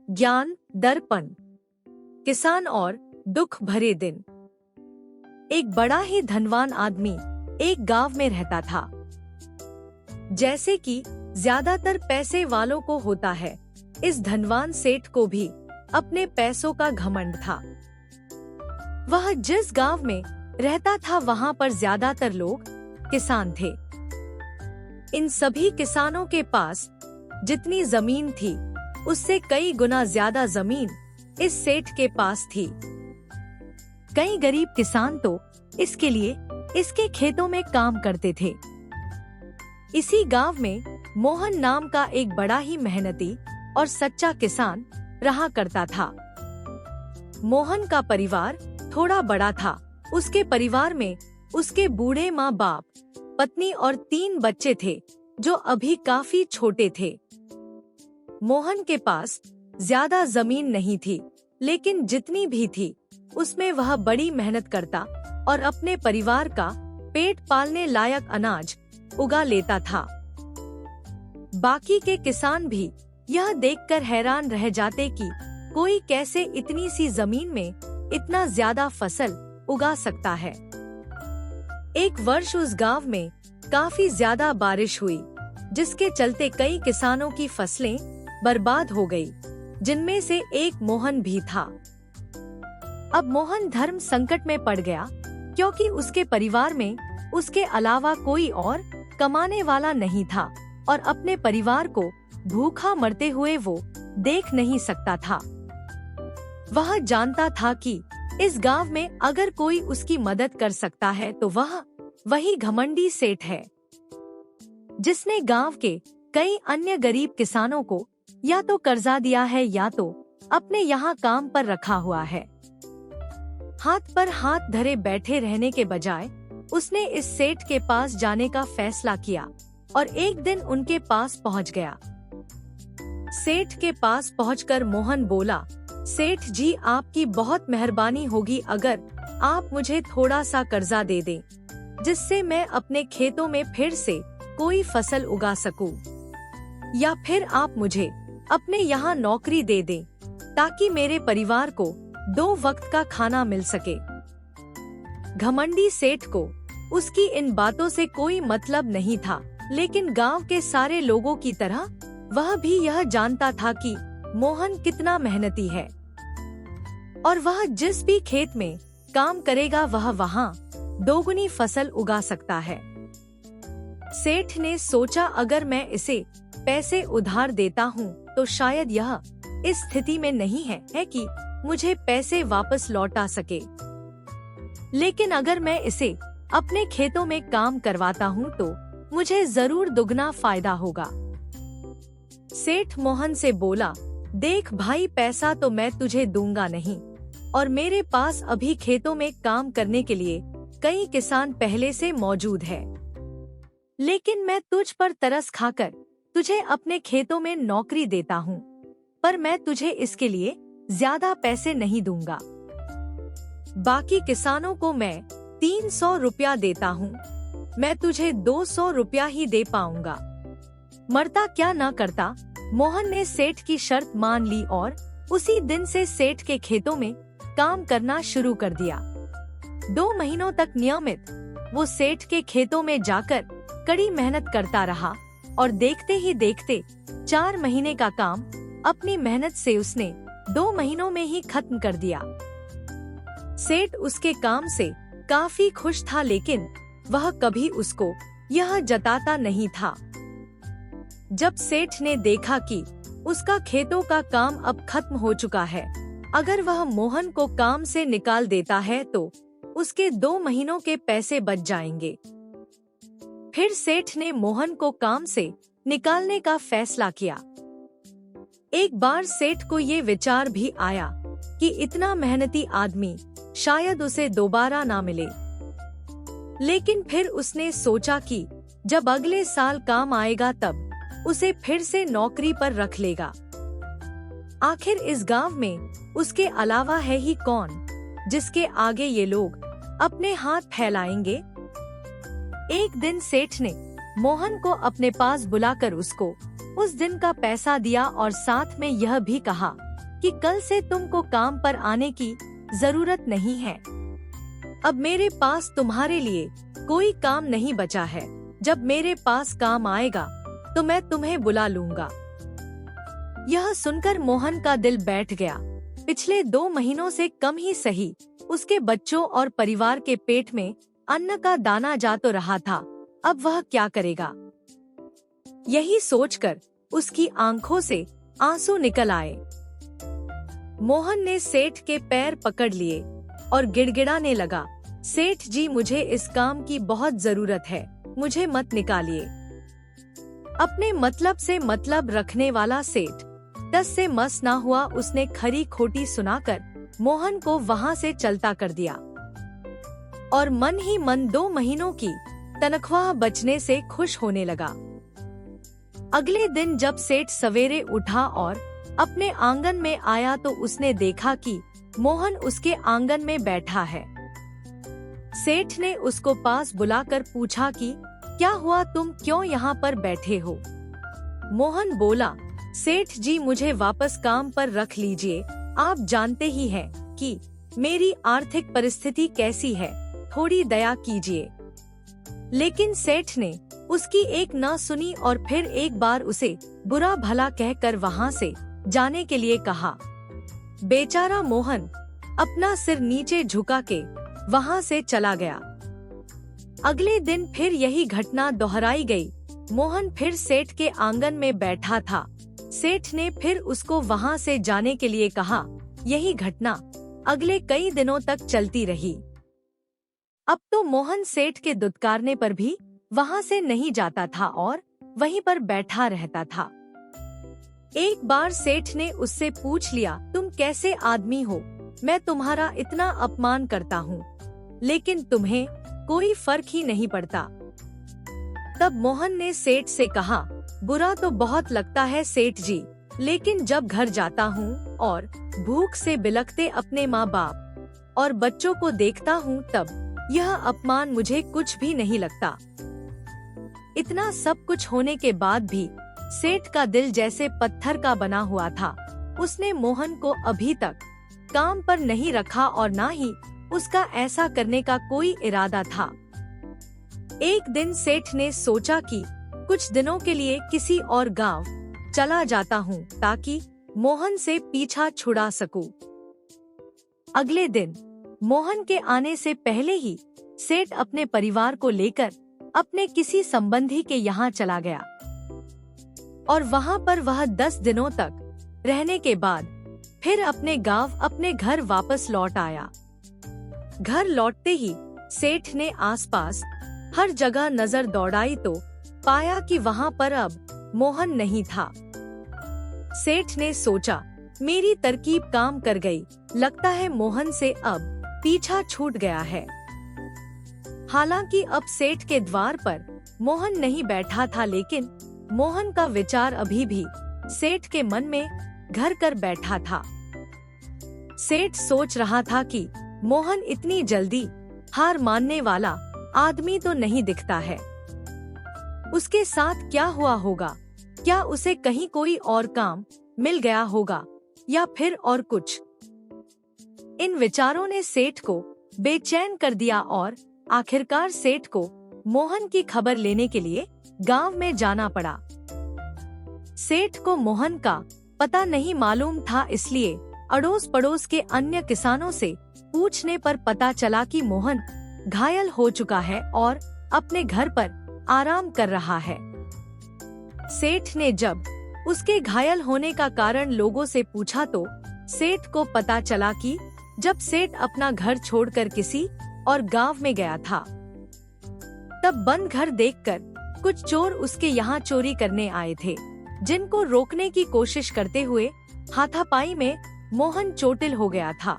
ज्ञान, दर्पण, किसान और दुख भरे दिन। एक बड़ा ही धनवान आदमी एक गांव में रहता था। जैसे कि ज्यादातर पैसे वालों को होता है, इस धनवान सेठ को भी अपने पैसों का घमंड था। वह जिस गांव में रहता था वहां पर ज्यादातर लोग किसान थे। इन सभी किसानों के पास जितनी जमीन थी उससे कई गुना ज्यादा जमीन इस सेठ के पास थी। कई गरीब किसान तो इसके लिए इसके खेतों में काम करते थे। इसी गांव में मोहन नाम का एक बड़ा ही मेहनती और सच्चा किसान रहा करता था। मोहन का परिवार थोड़ा बड़ा था। उसके परिवार में उसके बूढ़े माँ बाप, पत्नी और 3 बच्चे थे जो अभी काफी छोटे थे। मोहन के पास ज्यादा जमीन नहीं थी, लेकिन जितनी भी थी उसमें वह बड़ी मेहनत करता और अपने परिवार का पेट पालने लायक अनाज उगा लेता था। बाकी के किसान भी यह देखकर हैरान रह जाते कि कोई कैसे इतनी सी जमीन में इतना ज्यादा फसल उगा सकता है। एक वर्ष उस गांव में काफी ज्यादा बारिश हुई, जिसके चलते कई किसानों की फसलें बर्बाद हो गई, जिनमें से एक मोहन भी था। अब मोहन धर्म संकट में पड़ गया, क्योंकि उसके परिवार में उसके अलावा कोई और कमाने वाला नहीं था और अपने परिवार को भूखा मरते हुए वो देख नहीं सकता था। वह जानता था कि इस गांव में अगर कोई उसकी मदद कर सकता है तो वह वही घमंडी सेठ है, जिसने गांव के कई अन्य गरीब किसानों को या तो कर्जा दिया है या तो अपने यहाँ काम पर रखा हुआ है। हाथ पर हाथ धरे बैठे रहने के बजाय उसने इस सेठ के पास जाने का फैसला किया और एक दिन उनके पास पहुंच गया। सेठ के पास पहुंचकर मोहन बोला, सेठ जी, आपकी बहुत मेहरबानी होगी अगर आप मुझे थोड़ा सा कर्जा दे दें, जिससे मैं अपने खेतों में फिर से कोई फसल उगा सकूं। या फिर आप मुझे अपने यहाँ नौकरी दे दें, ताकि मेरे परिवार को 2 वक्त का खाना मिल सके। घमंडी सेठ को उसकी इन बातों से कोई मतलब नहीं था, लेकिन गांव के सारे लोगों की तरह वह भी यह जानता था कि मोहन कितना मेहनती है और वह जिस भी खेत में काम करेगा वह वहाँ 2 गुनी फसल उगा सकता है। सेठ ने सोचा, अगर मैं इसे पैसे उधार देता हूँ तो शायद यह इस स्थिति में नहीं है कि मुझे पैसे वापस लौटा सके, लेकिन अगर मैं इसे अपने खेतों में काम करवाता हूँ तो मुझे जरूर दुगना फायदा होगा। सेठ मोहन से बोला, देख भाई, पैसा तो मैं तुझे दूंगा नहीं और मेरे पास अभी खेतों में काम करने के लिए कई किसान पहले से मौजूद है, लेकिन मैं तुझ पर तरस खाकर तुझे अपने खेतों में नौकरी देता हूँ, पर मैं तुझे इसके लिए ज्यादा पैसे नहीं दूंगा। बाकी किसानों को मैं 300 रुपया देता हूँ, मैं तुझे 200 रुपया ही दे पाऊंगा। मरता क्या न करता, मोहन ने सेठ की शर्त मान ली और उसी दिन से सेठ के खेतों में काम करना शुरू कर दिया। 2 महीनों तक नियमित वो सेठ के खेतों में जाकर कड़ी मेहनत करता रहा और देखते ही देखते 4 महीने का काम अपनी मेहनत से उसने 2 महीनों में ही खत्म कर दिया। सेठ उसके काम से काफी खुश था, लेकिन वह कभी उसको यह जताता नहीं था। जब सेठ ने देखा कि उसका खेतों का काम अब खत्म हो चुका है, अगर वह मोहन को काम से निकाल देता है तो उसके 2 महीनों के पैसे बच जाएंगे। फिर सेठ ने मोहन को काम से निकालने का फैसला किया। एक बार सेठ को ये विचार भी आया कि इतना मेहनती आदमी शायद उसे दोबारा ना मिले, लेकिन फिर उसने सोचा कि जब अगले साल काम आएगा तब उसे फिर से नौकरी पर रख लेगा। आखिर इस गांव में उसके अलावा है ही कौन जिसके आगे ये लोग अपने हाथ फैलाएंगे। एक दिन सेठ ने मोहन को अपने पास बुलाकर उसको उस दिन का पैसा दिया और साथ में यह भी कहा कि कल से तुमको काम पर आने की जरूरत नहीं है। अब मेरे पास तुम्हारे लिए कोई काम नहीं बचा है। जब मेरे पास काम आएगा तो मैं तुम्हें बुला लूंगा। यह सुनकर मोहन का दिल बैठ गया। पिछले 2 महीनों से कम ही सही, उसके बच्चों और परिवार के पेट में अन्न का दाना जा तो रहा था, अब वह क्या करेगा। यही सोचकर उसकी आंखों से आंसू निकल आए। मोहन ने सेठ के पैर पकड़ लिए और गिड़गिड़ाने लगा, सेठ जी मुझे इस काम की बहुत जरूरत है, मुझे मत निकालिए। अपने मतलब से मतलब रखने वाला सेठ टस से मस ना हुआ। उसने खरी खोटी सुनाकर मोहन को वहाँ से चलता कर दिया और मन ही मन 2 महीनों की तनख्वाह बचने से खुश होने लगा। अगले दिन जब सेठ सवेरे उठा और अपने आंगन में आया तो उसने देखा कि मोहन उसके आंगन में बैठा है। सेठ ने उसको पास बुलाकर पूछा कि क्या हुआ, तुम क्यों यहाँ पर बैठे हो। मोहन बोला, सेठ जी मुझे वापस काम पर रख लीजिए, आप जानते ही हैं कि मेरी आर्थिक परिस्थिति कैसी है, थोड़ी दया कीजिए। लेकिन सेठ ने उसकी एक न सुनी और फिर एक बार उसे बुरा भला कहकर वहाँ से जाने के लिए कहा। बेचारा मोहन अपना सिर नीचे झुका के वहाँ से चला गया। अगले दिन फिर यही घटना दोहराई गई। मोहन फिर सेठ के आंगन में बैठा था। सेठ ने फिर उसको वहाँ से जाने के लिए कहा। यही घटना अगले कई दिनों तक चलती रही। अब तो मोहन सेठ के दुत्कारने पर भी वहाँ से नहीं जाता था और वहीं पर बैठा रहता था। एक बार सेठ ने उससे पूछ लिया, तुम कैसे आदमी हो, मैं तुम्हारा इतना अपमान करता हूँ लेकिन तुम्हें कोई फर्क ही नहीं पड़ता। तब मोहन ने सेठ से कहा, बुरा तो बहुत लगता है सेठ जी, लेकिन जब घर जाता हूँ और भूख से बिलखते अपने माँ बाप और बच्चों को देखता हूँ तब यह अपमान मुझे कुछ भी नहीं लगता। इतना सब कुछ होने के बाद भी सेठ का दिल जैसे पत्थर का बना हुआ था। उसने मोहन को अभी तक काम पर नहीं रखा और ना ही उसका ऐसा करने का कोई इरादा था। एक दिन सेठ ने सोचा कि कुछ दिनों के लिए किसी और गांव चला जाता हूँ ताकि मोहन से पीछा छुड़ा सकूं। अगले दिन मोहन के आने से पहले ही सेठ अपने परिवार को लेकर अपने किसी संबंधी के यहाँ चला गया और वहाँ पर वह 10 दिनों तक रहने के बाद फिर अपने गांव अपने घर वापस लौट आया। घर लौटते ही सेठ ने आसपास हर जगह नजर दौड़ाई तो पाया कि वहाँ पर अब मोहन नहीं था। सेठ ने सोचा, मेरी तरकीब काम कर गई, लगता है मोहन से अब पीछा छूट गया है। हालांकि अब सेठ के द्वार पर मोहन नहीं बैठा था, लेकिन मोहन का विचार अभी भी सेठ के मन में घर कर बैठा था। सेठ सोच रहा था कि मोहन इतनी जल्दी हार मानने वाला आदमी तो नहीं दिखता है। उसके साथ क्या हुआ होगा, क्या उसे कहीं कोई और काम मिल गया होगा या फिर और कुछ। इन विचारों ने सेठ को बेचैन कर दिया और आखिरकार सेठ को मोहन की खबर लेने के लिए गांव में जाना पड़ा। सेठ को मोहन का पता नहीं मालूम था, इसलिए अड़ोस पड़ोस के अन्य किसानों से पूछने पर पता चला कि मोहन घायल हो चुका है और अपने घर पर आराम कर रहा है। सेठ ने जब उसके घायल होने का कारण लोगों से पूछा तो सेठ को पता चला कि जब सेठ अपना घर छोड़कर किसी और गांव में गया था तब बंद घर देखकर कुछ चोर उसके यहाँ चोरी करने आए थे, जिनको रोकने की कोशिश करते हुए हाथापाई में मोहन चोटिल हो गया था।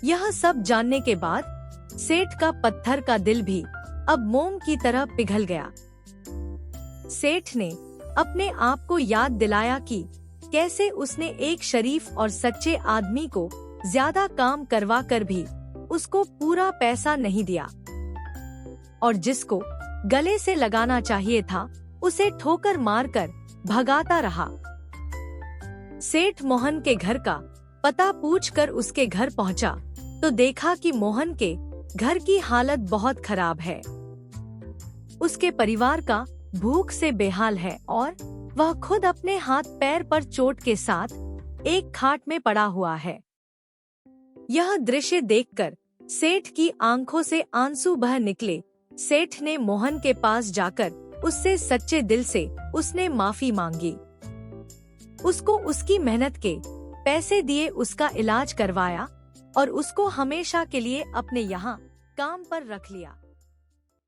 यह सब जानने के बाद सेठ का पत्थर का दिल भी अब मोम की तरह पिघल गया। सेठ ने अपने आप को याद दिलाया कि कैसे उसने एक शरीफ और सच्चे आदमी को ज्यादा काम करवा कर भी उसको पूरा पैसा नहीं दिया और जिसको गले से लगाना चाहिए था उसे ठोकर मारकर भगाता रहा। सेठ मोहन के घर का पता पूछकर उसके घर पहुंचा तो देखा कि मोहन के घर की हालत बहुत खराब है। उसके परिवार का भूख से बेहाल है और वह खुद अपने हाथ पैर पर चोट के साथ एक खाट में पड़ा हुआ है। यह दृश्य देखकर सेठ की आंखों से आंसू बह निकले। सेठ ने मोहन के पास जाकर उससे सच्चे दिल से उसने माफी मांगी। उसको उसकी मेहनत के पैसे दिए, उसका इलाज करवाया और उसको हमेशा के लिए अपने यहाँ काम पर रख लिया।